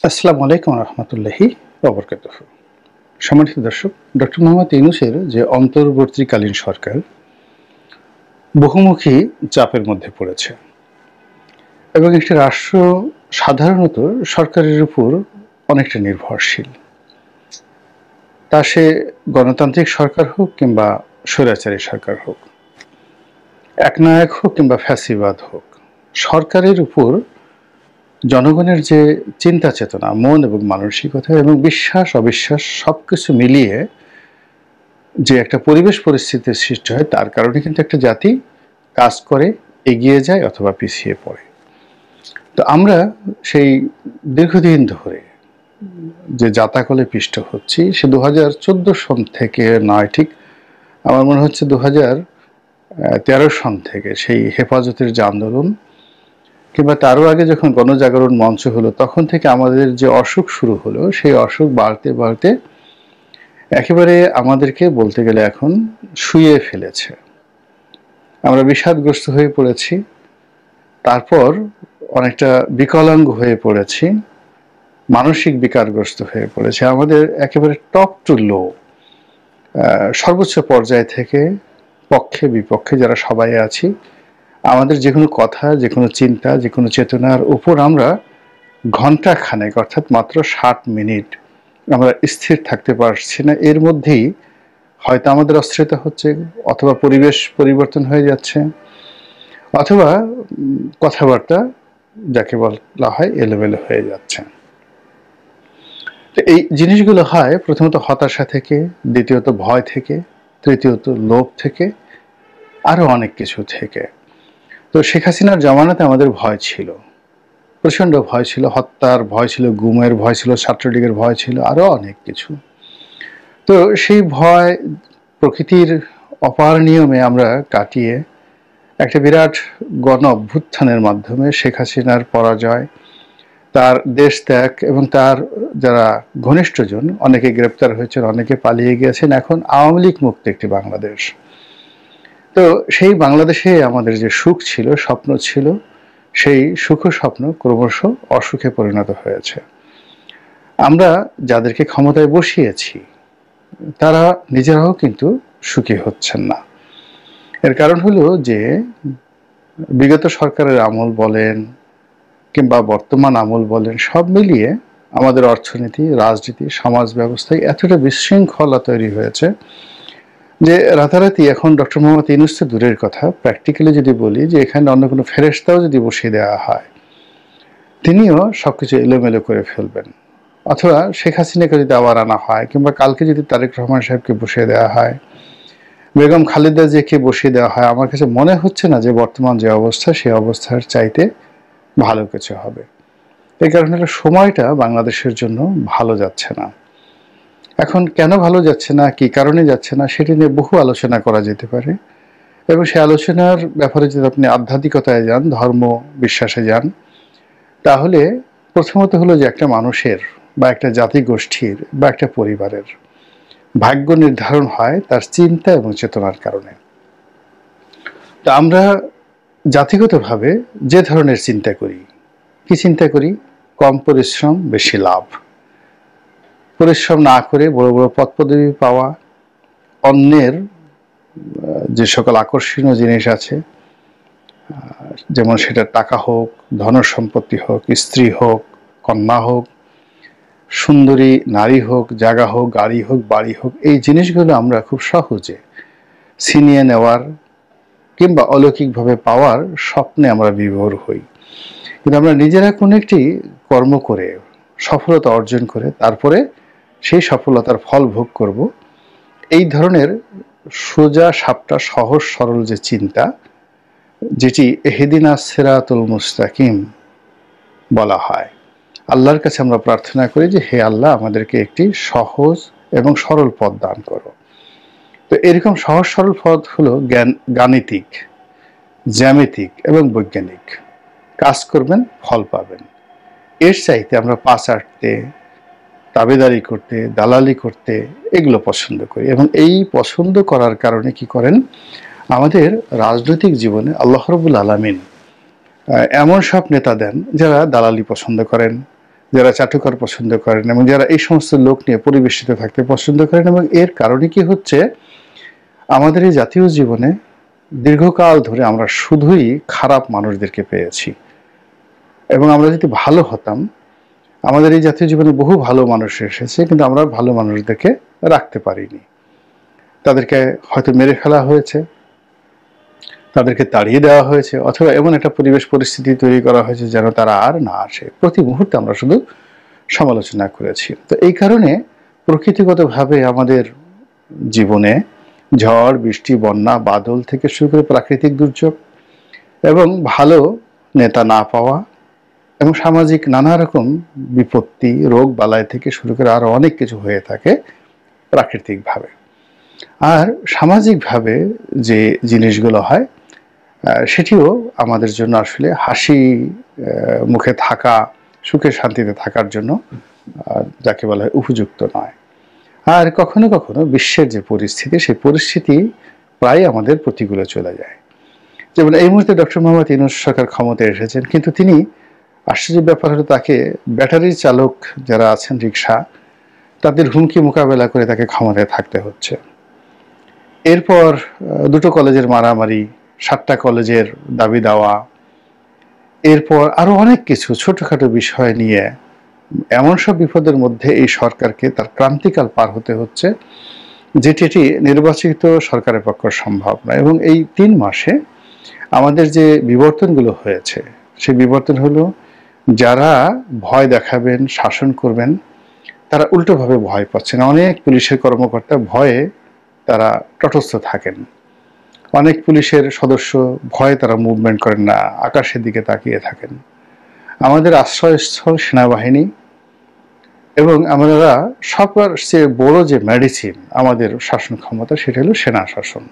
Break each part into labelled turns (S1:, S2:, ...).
S1: আসসালামু আলাইকুম রহমতুল্লাহি ওয়া বারাকাতুহু। সম্মানিত দর্শক, ডক্টর মোহাম্মদ ইউনূসের যে অন্তর্বর্তীকালীন সরকার বহুমুখী চাপের মধ্যে পড়েছে এবং একটি রাষ্ট্র সাধারণত সরকারের উপর অনেকটা নির্ভরশীল। তা সে গণতান্ত্রিক সরকার হোক কিংবা স্বৈরাচারী সরকার হোক, একনায়ক হোক কিংবা ফ্যাসিবাদ হোক, সরকারের উপর জনগণের যে চিন্তা চেতনা, মন এবং মানসিকতা এবং বিশ্বাস অবিশ্বাস সবকিছু মিলিয়ে যে একটা পরিবেশ পরিস্থিতির সৃষ্টি হয়, তার কারণে কিন্তু একটা জাতি কাজ করে, এগিয়ে যায় অথবা পিছিয়ে পড়ে। তো আমরা সেই দীর্ঘদিন ধরে যে জাতাকলে পিষ্ট হচ্ছি, সে 2014 সন থেকে নয়, ঠিক আমার মনে হচ্ছে 2013 সন থেকে সেই হেফাজতের যে আন্দোলন কিংবা তারও আগে যখন গণজাগরণ মঞ্চ হলো, তখন থেকে আমাদের যে অসুখ শুরু হলো, সেই অসুখ বাড়তে বাড়তে একেবারে আমাদেরকে বলতে গেলে এখন শুইয়ে ফেলেছে। আমরা বিষাদগ্রস্ত হয়ে পড়েছি, তারপর অনেকটা বিকলাঙ্গ হয়ে পড়েছি, মানসিক বিকারগ্রস্ত হয়ে পড়েছে। আমাদের একেবারে টপ টু লো, সর্বোচ্চ পর্যায় থেকে পক্ষে বিপক্ষে যারা সবাই আছি, আমাদের যে কোনো কথা, যে কোনো চিন্তা, যে কোনো চেতনার উপর আমরা ঘন্টা খানেক, অর্থাৎ মাত্র 60 মিনিট আমরা স্থির থাকতে পারছি না। এর মধ্যেই হয়তো আমাদের অস্থিরতা হচ্ছে, অথবা পরিবেশ পরিবর্তন হয়ে যাচ্ছে, অথবা কথাবার্তা যাকে বলা হয় এলোমেলো হয়ে যাচ্ছে। তো এই জিনিসগুলো হয় প্রথমত হতাশা থেকে, দ্বিতীয়ত ভয় থেকে, তৃতীয়ত লোভ থেকে, আরো অনেক কিছু থেকে। তো শেখ হাসিনার জামানাতে আমাদের ভয় ছিল, প্রচণ্ড ভয় ছিল, হত্যার ভয় ছিল, গুমের ভয় ছিল, ছাত্রলীগের ভয় ছিল, আরো অনেক কিছু। তো সেই ভয় প্রকৃতির অপার নিয়মে আমরা কাটিয়ে একটা বিরাট গণ অভ্যুত্থানের মাধ্যমে শেখ হাসিনার পরাজয়, তার দেশ ত্যাগ এবং তার যারা ঘনিষ্ঠজন, অনেকে গ্রেপ্তার হয়েছেন, অনেকে পালিয়ে গিয়েছেন, এখন আওয়ামী লীগ মুক্ত একটি বাংলাদেশ। তো সেই বাংলাদেশে আমাদের যে সুখ ছিল, স্বপ্ন ছিল, সেই সুখ স্বপ্ন ক্রমশ অসুখে পরিণত হয়েছে। আমরা যাদেরকে ক্ষমতায় বসিয়েছি তারা নিজেরাও কিন্তু সুখী হচ্ছেন না। এর কারণ হলো যে বিগত সরকারের আমল বলেন কিংবা বর্তমান আমল বলেন, সব মিলিয়ে আমাদের অর্থনীতি, রাজনীতি, সমাজ ব্যবস্থায় এতটা বিশৃঙ্খলা তৈরি হয়েছে যে রাতারাতি এখন ডক্টর মোহাম্মদ ইউনূস তো দূরের কথা, প্র্যাকটিক্যালি যদি বলি যে এখানে অন্য কোনো ফেরেশতাও যদি বসিয়ে দেওয়া হয়, তিনিও সবকিছু এলোমেলো করে ফেলবেন। অথবা শেখ হাসিনাকে যদি আবার আনা হয়, কিংবা কালকে যদি তারেক রহমান সাহেবকে বসিয়ে দেওয়া হয়, বেগম খালেদা জিয়াকে বসিয়ে দেওয়া হয়, আমার কাছে মনে হচ্ছে না যে বর্তমান যে অবস্থা, সেই অবস্থার চাইতে ভালো কিছু হবে। এই কারণে সময়টা বাংলাদেশের জন্য ভালো যাচ্ছে না। এখন কেন ভালো যাচ্ছে না, কি কারণে যাচ্ছে না, সেটি নিয়ে বহু আলোচনা করা যেতে পারে। এবং সেই আলোচনার ব্যাপারে যদি আপনি আধ্যাত্মিকতায় যান, ধর্ম বিশ্বাসে যান, তাহলে প্রথমত হলো যে একটা মানুষের বা একটা জাতিগোষ্ঠীর বা একটা পরিবারের ভাগ্য নির্ধারণ হয় তার চিন্তা এবং চেতনার কারণে। তো আমরা জাতিগতভাবে যে ধরনের চিন্তা করি, কি চিন্তা করি? কম পরিশ্রম, বেশি লাভ। পরিশ্রম না করে বড় বড় পদপদবি পাওয়া, অন্যের যে সকল আকর্ষণীয় জিনিস আছে, যেমন সেটা টাকা হোক, ধন সম্পত্তি হোক, স্ত্রী হোক, কন্যা হোক, সুন্দরী নারী হোক, জায়গা হোক, গাড়ি হোক, বাড়ি হোক, এই জিনিসগুলো আমরা খুব সহজে ছিনিয়ে নেওয়ার কিংবা অলৌকিকভাবে পাওয়ার স্বপ্নে আমরা বিভোর হই। কিন্তু আমরা নিজেরা কোনো একটি কর্ম করে সফলতা অর্জন করে তারপরে সেই সফলতার ফল ভোগ করব, এই ধরনের সোজা সাপটা সহজ সরল যে চিন্তা, যেটি ইহদিনাস সিরাতুল মুস্তাকিম বলা হয়, আল্লাহর কাছে আমরা প্রার্থনা করি যে হে আল্লাহ, আমাদেরকে একটি সহজ এবং সরল পথ দান করো। তো এরকম সহজ সরল পথ হলো গাণিতিক, জ্যামিতিক এবং বৈজ্ঞানিক। কাজ করবেন, ফল পাবেন। এর চাইতে আমরা পা চাটতে, তাবেদারি করতে, দালালি করতে এগুলো পছন্দ করি। এবং এই পছন্দ করার কারণে কি করেন, আমাদের রাজনৈতিক জীবনে আল্লাহ রাব্বুল আলামিন এমন সব নেতা দেন যারা দালালি পছন্দ করেন, যারা চাটুকার পছন্দ করেন এবং যারা এই সমস্ত লোক নিয়ে পরিবেশিত থাকতে পছন্দ করেন। এবং এর কারণে কি হচ্ছে, আমাদের এই জাতীয় জীবনে দীর্ঘকাল ধরে আমরা শুধুই খারাপ মানুষদেরকে পেয়েছি। এবং আমরা যদি ভালো হতাম, আমাদের এই জাতীয় জীবনে বহু ভালো মানুষ এসেছে, কিন্তু আমরা ভালো মানুষদেরকে রাখতে পারিনি। তাদেরকে হয়তো মেরে ফেলা হয়েছে, তাদেরকে তাড়িয়ে দেওয়া হয়েছে, অথবা এমন একটা পরিবেশ পরিস্থিতি তৈরি করা হয়েছে যেন তারা আর না আসে। প্রতি মুহূর্তে আমরা শুধু সমালোচনা করেছি। তো এই কারণে প্রকৃতিগতভাবে আমাদের জীবনে ঝড়, বৃষ্টি, বন্যা, বাদল থেকে শুরু করে প্রাকৃতিক দুর্যোগ এবং ভালো নেতা না পাওয়া এবং সামাজিক নানা রকম বিপত্তি, রোগ বালাই থেকে শুরু করে আরো অনেক কিছু হয়ে থাকে প্রাকৃতিকভাবে। আর সামাজিকভাবে যে জিনিসগুলো হয় সেটিও আমাদের জন্য আসলে হাসি মুখে থাকা, সুখে শান্তিতে থাকার জন্য যাকে বলা হয় উপযুক্ত নয়। আর কখনো কখনো বিশ্বের যে পরিস্থিতি, সেই পরিস্থিতি প্রায় আমাদের প্রতিকূলে চলে যায়। যেমন এই মুহূর্তে ডক্টর মোহাম্মদ ইউনূস সরকার ক্ষমতায় এসেছেন, কিন্তু তিনি, আশ্চর্যের ব্যাপার হলো, তাকে ব্যাটারি চালক যারা আছেন রিক্সা, তাদের হুমকি মোকাবেলা করে তাকে ক্ষমতায় থাকতে হচ্ছে। এরপর দুটো কলেজের মারামারি, 7টা কলেজের দাবি দেওয়া, এরপর আরো অনেক কিছু ছোটখাটো বিষয় নিয়ে এমন সব বিপদের মধ্যে এই সরকারকে তার ক্রান্তিকাল পার হতে হচ্ছে, যেটি নির্বাচিত সরকারের পক্ষে সম্ভব নয়। এবং এই 3 মাসে আমাদের যে বিবর্তনগুলো হয়েছে, সেই বিবর্তন হলো, যারা ভয় দেখাবেন, শাসন করবেন, তারা উল্টোভাবে ভয় পাচ্ছেন। অনেক পুলিশের কর্মকর্তা ভয়ে তারা তটস্থ থাকেন। অনেক পুলিশের সদস্য ভয়ে তারা মুভমেন্ট করেন না, আকাশের দিকে তাকিয়ে থাকেন। আমাদের আশ্রয়স্থল সেনাবাহিনী, এবং আমরা সবচেয়ে বড় যে মেডিসিন আমাদের শাসন ক্ষমতা, সেটা হলো সেনা শাসন।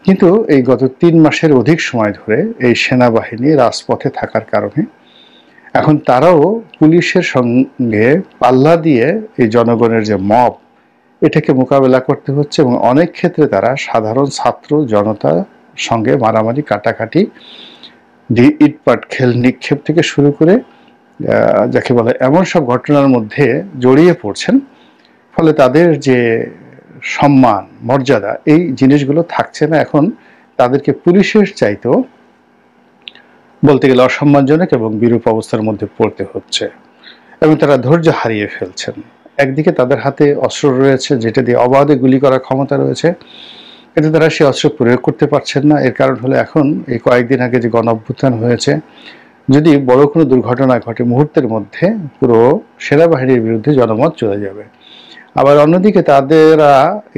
S1: কিন্তু এই গত 3 মাসের অধিক সময় ধরে এই সেনাবাহিনী রাজপথে থাকার কারণে এখন তারাও পুলিশের সঙ্গে পাল্লা দিয়ে এই জনগণের যে মব, এটাকে মোকাবেলা করতে হচ্ছে। এবং অনেক ক্ষেত্রে তারা সাধারণ ছাত্র জনতার সঙ্গে মারামারি, কাটাকাটি, ইটপাট খেল নিক্ষেপ থেকে শুরু করে যাকে বলে এমন সব ঘটনার মধ্যে জড়িয়ে পড়ছেন, ফলে তাদের যে সম্মান, মর্যাদা, এই জিনিসগুলো থাকছে না। এখন তাদেরকে পুলিশের চাইতেও বলতে গেলে অসম্মানজনক এবং বিরূপ অবস্থার মধ্যে পড়তে হচ্ছে, এবং তারা ধৈর্য হারিয়ে ফেলছেন। একদিকে তাদের হাতে অস্ত্র রয়েছে, যেটা দিয়ে অবাধে গুলি করার ক্ষমতা রয়েছে, কিন্তু তারা সেই অস্ত্র প্রয়োগ করতে পারছেন না। এর কারণ হলো, এখন এই কয়েকদিন আগে যে গণ অভ্যুত্থান হয়েছে, যদি বড় কোনো দুর্ঘটনা ঘটে, মুহূর্তের মধ্যে পুরো সেনাবাহিনীর বিরুদ্ধে জনমত চলে যাবে। আবার অন্যদিকে তাদেরা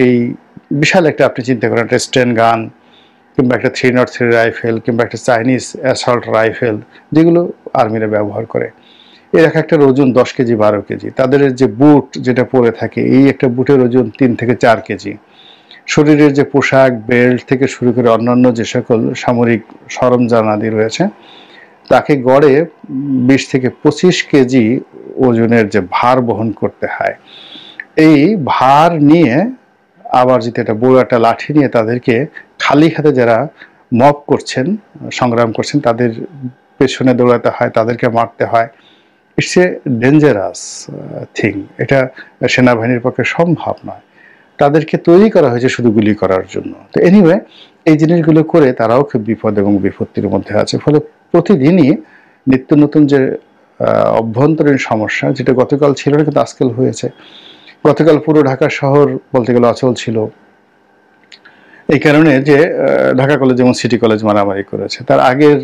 S1: এই বিশাল একটা, আপনি চিন্তা করেন, একটা স্টেন গান কিংবা একটা 303 রাইফেল কিংবা একটা চাইনিজ অ্যাসল্ট রাইফেল, যেগুলো আর্মিরা ব্যবহার করে, এর এক একটার ওজন 10 কেজি 12 কেজি। তাদের যে বুট যেটা পরে থাকে, এই একটা বুটের ওজন 3 থেকে 4 কেজি। শরীরের যে পোশাক, বেল্ট থেকে শুরু করে অন্যান্য যে সকল সামরিক সরঞ্জাম আদি রয়েছে, তাকে গড়ে 20 থেকে 25 কেজি ওজনের যে ভার বহন করতে হয়। এই ভার নিয়ে আবার যদি একটা বড় একটা লাঠি নিয়ে তাদেরকে খালি হাতে যারা মব করছেন, সংগ্রাম করছেন, তাদের পেছনে দৌড়াতে হয়, তাদেরকে মারতে হয়। It's a dangerous thing. এটা সেনাবাহিনীর পক্ষে সম্ভব নয়। তাদেরকে তৈরি করা হয়েছে শুধু গুলি করার জন্য। তো এনিওয়ে, এই জিনিসগুলো করে তারাও খুব বিপদ এবং বিপত্তির মধ্যে আছে। ফলে প্রতিদিনই নিত্য নতুন যে অভ্যন্তরীণ সমস্যা, যেটা গতকাল ছিল না কিন্তু আজকাল হয়েছে। গতকাল পুরো ঢাকা শহর বলতে গেলে অচল ছিল, এই কারণে যে ঢাকা কলেজ যেমন সিটি কলেজ মারামারি করেছে। তার আগের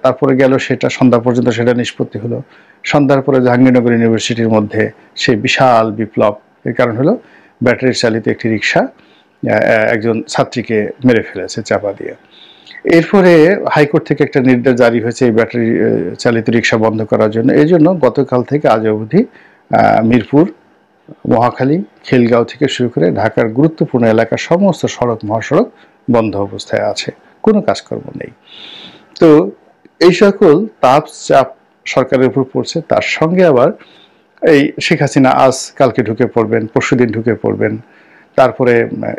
S1: তারপরে গেল সেটা সন্ধ্যা পর্যন্ত, সেটা নিষ্পত্তি হলো। সন্ধ্যার পরে জাহাঙ্গীরনগর ইউনিভার্সিটির মধ্যে সেই বিশাল বিপ্লব। এর কারণ হলো ব্যাটারি চালিত একটি রিক্সা একজন ছাত্রীকে মেরে ফেলেছে চাপা দিয়ে। এরপরে হাইকোর্ট থেকে একটা নির্দেশ জারি হয়েছে এই ব্যাটারি চালিত রিক্সা বন্ধ করার জন্য। এই জন্য গতকাল থেকে আজ অবধি মিরপুর, মহাখালী, খিলগাঁও থেকে শুরু করে ঢাকার গুরুত্বপূর্ণ এলাকার সমস্ত সড়ক, মহাসড়ক বন্ধ অবস্থায় আছে, কোনো কাজকর্ম নেই। তো এই সকল তাপ চাপ সরকারের উপর পড়ছে। তার সঙ্গে আবার এই শেখ হাসিনা আজ কালকে ঢুকে পড়বেন, পরশুদিন ঢুকে পড়বেন, তারপরে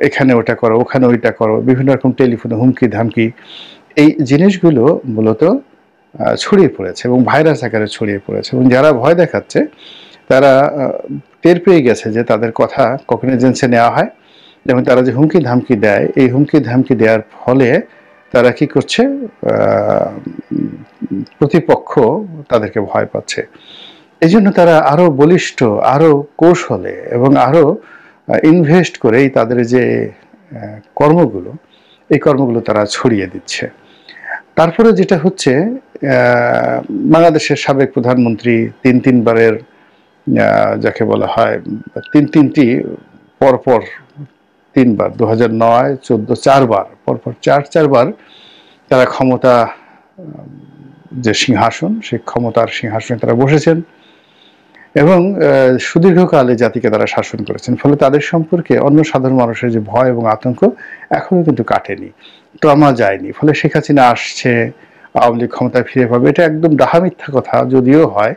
S1: এখানে ওটা করো, ওখানে ওইটা করো, বিভিন্ন রকম টেলিফোনে হুমকি ধামকি। এই জিনিসগুলো মূলত ছড়িয়ে পড়েছে এবং ভাইরাস আকারে ছড়িয়ে পড়েছে, এবং যারা ভয় দেখাচ্ছে তারা টের পেয়ে গেছে যে তাদের কথা কগনিজেন্সে নেওয়া হয়, যেমন তারা যে হুমকি ধামকি দেয়, এই হুমকি ধামকি দেওয়ার ফলে তারা কি করছে, প্রতিপক্ষ তাদেরকে ভয় পাচ্ছে। এই জন্য তারা আরো বলিষ্ঠ, আরো কৌশলে এবং আরো ইনভেস্ট করে তাদের যে কর্মগুলো, এই কর্মগুলো তারা ছড়িয়ে দিচ্ছে। তারপরে যেটা হচ্ছে, বাংলাদেশের সাবেক প্রধানমন্ত্রী তিনবারের, যাকে বলা হয় তিনটি পরপর 3বার, 2009, 2014, 4বার পরপর চারবার তারা ক্ষমতা, যে সিংহাসন, সেই ক্ষমতার সিংহাসনে তারা বসেছেন এবং সুদীর্ঘকালে জাতিকে তারা শাসন করেছেন। ফলে তাদের সম্পর্কে অন্য সাধারণ মানুষের যে ভয় এবং আতঙ্ক এখনো কিন্তু কাটেনি, ট্রমা যায়নি। ফলে শেখ হাসিনা আসছে, আওয়ামী লীগ ক্ষমতায় ফিরে পাবে, এটা একদম ডাহা মিথ্যা কথা যদিও হয়,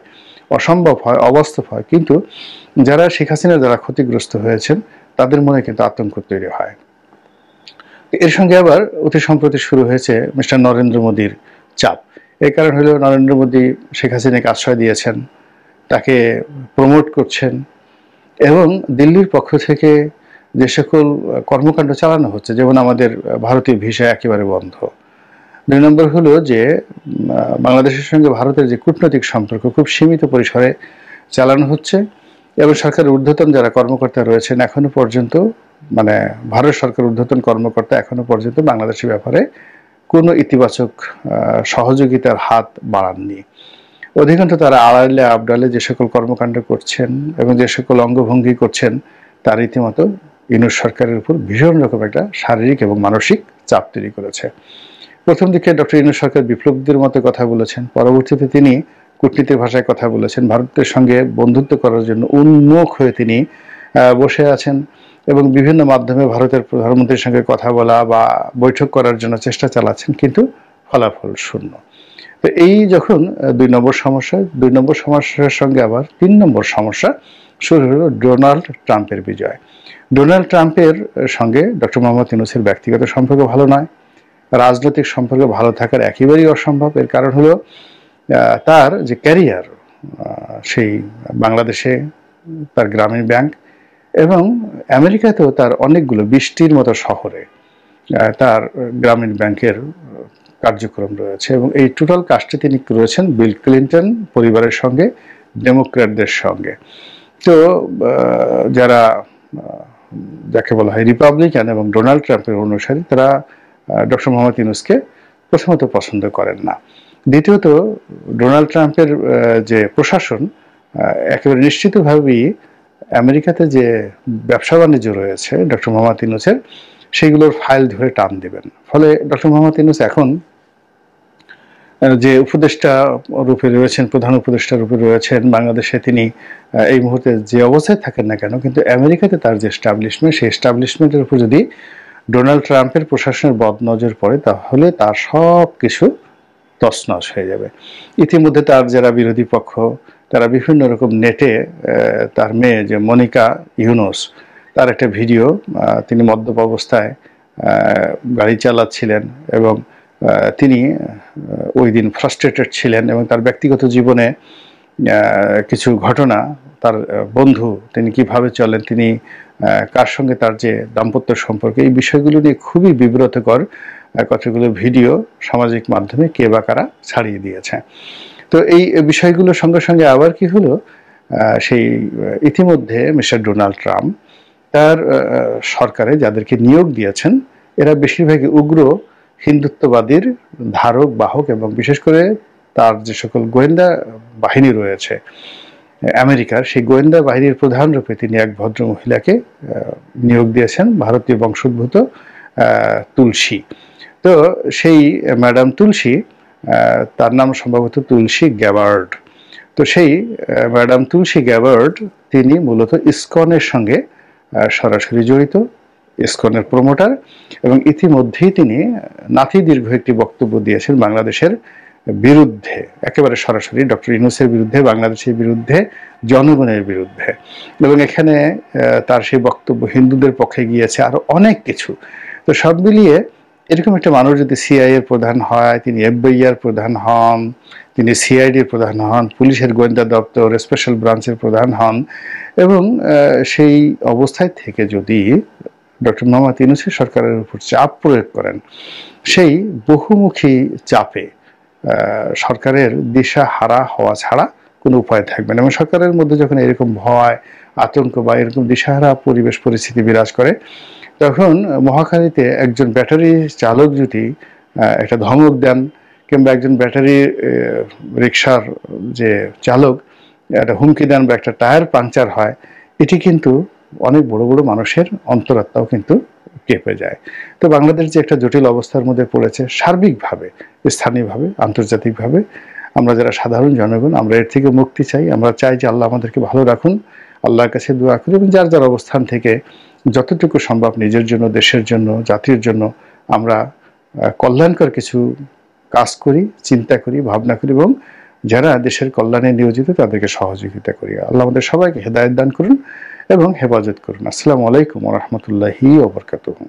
S1: অসম্ভব হয়, অবাস্তব হয়, কিন্তু যারা শেখ হাসিনার দ্বারা ক্ষতিগ্রস্ত হয়েছেন তাদের মনে কিন্তু আতঙ্ক তৈরি হয়। এর সঙ্গে আবার অতি সম্প্রতি শুরু হয়েছে মিস্টার নরেন্দ্র মোদীর চাপ। এর কারণ হলো নরেন্দ্র মোদী শেখ হাসিনাকে আশ্রয় দিয়েছেন, তাকে প্রমোট করছেন, এবং দিল্লির পক্ষ থেকে যে সকল কর্মকাণ্ড চালানো হচ্ছে, যেমন আমাদের ভারতীয় ভিসা একেবারে বন্ধ। 2 নম্বর হলো যে বাংলাদেশের সঙ্গে ভারতের যে কূটনৈতিক সম্পর্ক খুব সীমিত পরিসরে চালানো হচ্ছে, এবং সরকারের ঊর্ধ্বতন যারা কর্মকর্তা রয়েছেন এখনো পর্যন্ত, মানে ভারত সরকার ঊর্ধ্বতন কর্মকর্তা এখনো পর্যন্ত বাংলাদেশের ব্যাপারে কোনো ইতিবাচক সহযোগিতার হাত বাড়াননি। অধিকাংশ তারা আড়ালে আবডালে যে সকল কর্মকাণ্ড করছেন এবং যে সকল অঙ্গভঙ্গি করছেন, তার রীতিমতো ইউনূস সরকারের উপর ভীষণ রকম একটা শারীরিক এবং মানসিক চাপ তৈরি করেছে। প্রথম দিকে ডক্টর ইউনূস সরকার বিপ্লবীদের মতো কথা বলেছেন, পরবর্তীতে তিনি কূটনীতির ভাষায় কথা বলেছেন, ভারতের সঙ্গে বন্ধুত্ব করার জন্য উন্মুখ হয়ে তিনি বসে আছেন, এবং বিভিন্ন মাধ্যমে ভারতের প্রধানমন্ত্রীর সঙ্গে কথা বলা বা বৈঠক করার জন্য চেষ্টা চালাচ্ছেন, কিন্তু ফলাফল শূন্য। তো এই যখন 2 নম্বর সমস্যা, 2 নম্বর সমস্যার সঙ্গে আবার 3 নম্বর সমস্যা শুরু হলো ডোনাল্ড ট্রাম্পের বিজয়। ডোনাল্ড ট্রাম্পের সঙ্গে ডক্টর মোহাম্মদ ইউনূসের ব্যক্তিগত সম্পর্ক ভালো নয়, রাজনৈতিক সম্পর্ক ভালো থাকার একেবারেই অসম্ভব। এর কারণ হলো তার যে ক্যারিয়ার, সেই বাংলাদেশে তার গ্রামীণ ব্যাংক এবং আমেরিকাতেও তার অনেকগুলো 20টির মতো শহরে তার গ্রামীণ ব্যাংকের কার্যক্রম রয়েছে, এবং এই টোটাল কাজটি তিনি রয়েছেন বিল ক্লিন্টন পরিবারের সঙ্গে, ডেমোক্র্যাটদের সঙ্গে। তো যারা, যাকে বলা হয় রিপাবলিকান এবং ডোনাল্ড ট্রাম্পের অনুসারী, তারা ডক্টর মোহাম্মদ ইউনূসকে প্রথমত পছন্দ করেন না। দ্বিতীয়ত ডোনাল্ড ট্রাম্পের যে প্রশাসন একেবারে নিশ্চিতভাবেই আমেরিকাতে যে ব্যবসা বাণিজ্য রয়েছে ডক্টর মোহাম্মদ ইউনূসের, সেগুলোর ফাইল ধরে টান দেবেন। ফলে ডক্টর মোহাম্মদ ইউনূস এখন যে উপদেষ্টা রূপে রয়েছেন, প্রধান উপদেষ্টা রূপে রয়েছেন বাংলাদেশে, তিনি এই মুহূর্তে যে অবস্থায় থাকেন না কেন, কিন্তু আমেরিকাতে তার যে এস্টাবলিশমেন্ট, সেই এস্টাবলিশমেন্টের উপর যদি ডোনাল্ড ট্রাম্পের প্রশাসনের বদনজর পড়ে, তাহলে তার সব কিছু তছনছ হয়ে যাবে। ইতিমধ্যে তার যারা বিরোধী পক্ষ, তারা বিভিন্ন রকম নেটে তার মেয়ে যে মনিকা ইউনুস, তার একটা ভিডিও, তিনি মদ্যপ অবস্থায় গাড়ি চালাচ্ছিলেন এবং তিনি ওই দিন ফ্রাস্ট্রেটেড ছিলেন, এবং তার ব্যক্তিগত জীবনে কিছু ঘটনা, তার বন্ধু তিনি কিভাবে চলেন, তিনি কার সঙ্গে তার যে দাম্পত্য সম্পর্ক, এই বিষয়গুলো নিয়ে খুবই বিব্রতকর কতগুলো ভিডিও সামাজিক মাধ্যমে কে বা কারা ছাড়িয়ে দিয়েছে। তো এই বিষয়গুলোর সঙ্গে সঙ্গে আবার কি হলো, সেই ইতিমধ্যে মিস্টার ডোনাল্ড ট্রাম্প তার সরকারে যাদেরকে নিয়োগ দিয়েছেন, এরা বেশিরভাগই উগ্র হিন্দুত্ববাদীর ধারক বাহক, এবং বিশেষ করে তার যে সকল গোয়েন্দা বাহিনী রয়েছে আমেরিকার, সেই গোয়েন্দা বাহিনীর প্রধান রূপে তিনি এক ভদ্র মহিলাকে নিয়োগ দিয়েছেন, ভারতীয় বংশোদ্ভূত তুলসী। তো সেই ম্যাডাম তুলসী, তার নাম সম্ভবত তুলসী গ্যাবার্ড। তো সেই ম্যাডাম তুলসী গ্যাবার্ড তিনি মূলত ইসকনের সঙ্গে সরাসরি জড়িত, ইসকনের প্রমোটার, এবং ইতিমধ্যেই তিনি নাতি দীর্ঘ একটি বক্তব্য দিয়েছেন বাংলাদেশের বিরুদ্ধে, একেবারে সরাসরি ডক্টর ইউনূসের বিরুদ্ধে, বাংলাদেশের বিরুদ্ধে, জনগণের বিরুদ্ধে, এবং এখানে তার সেই বক্তব্য হিন্দুদের পক্ষে গিয়েছে, আরো অনেক কিছু। তো সব মিলিয়ে এরকম একটা মানুষ যদি সিআইএ এর প্রধান হয়, তিনি এফবিআই এর প্রধান হন, তিনি সিআইডির প্রধান হন, পুলিশের গোয়েন্দা দপ্তর স্পেশাল ব্রাঞ্চের প্রধান হন, এবং সেই অবস্থায় থেকে যদি ডক্টর মোহাম্মদ ইউনূসের সরকারের উপর চাপ প্রয়োগ করেন, সেই বহুমুখী চাপে সরকারের দিশা হারা হওয়া ছাড়া কোনো উপায় থাকবে না। এবং সরকারের মধ্যে যখন এরকম ভয়, আতঙ্ক বা এরকম দিশাহারা পরিবেশ পরিস্থিতি বিরাজ করে, তখন মহাখালীতে একজন ব্যাটারি চালক যদি একটা ধমক দেন, কিংবা একজন ব্যাটারি রিক্সার যে চালক একটা হুমকি দেন, বা একটা টায়ার পাংচার হয়, এটি কিন্তু অনেক বড় বড় মানুষের অন্তরাত্মাও কিন্তু কেঁপে যায়। তো বাংলাদেশ যে একটা জটিল অবস্থার মধ্যে পড়েছে, সার্বিকভাবে, স্থানীয়ভাবে, আন্তর্জাতিকভাবে, আমরা যারা সাধারণ জনগণ, আমরা এর থেকে মুক্তি চাই। আমরা চাই যে আল্লাহ আমাদেরকে ভালো রাখুন, আল্লাহর কাছে দোয়া করি, এবং যার যার অবস্থান থেকে যতটুকু সম্ভব নিজের জন্য, দেশের জন্য, জাতির জন্য আমরা কল্যাণকর কিছু কাজ করি, চিন্তা করি, ভাবনা করি, এবং যারা দেশের কল্যাণে নিয়োজিত তাদেরকে সহযোগিতা করি। আল্লাহ আমাদের সবাইকে হেদায়েত দান করুন এবং হেফাজত করুন। আসসালামু আলাইকুম ওয়া রাহমাতুল্লাহি ওয়া বারাকাতুহু।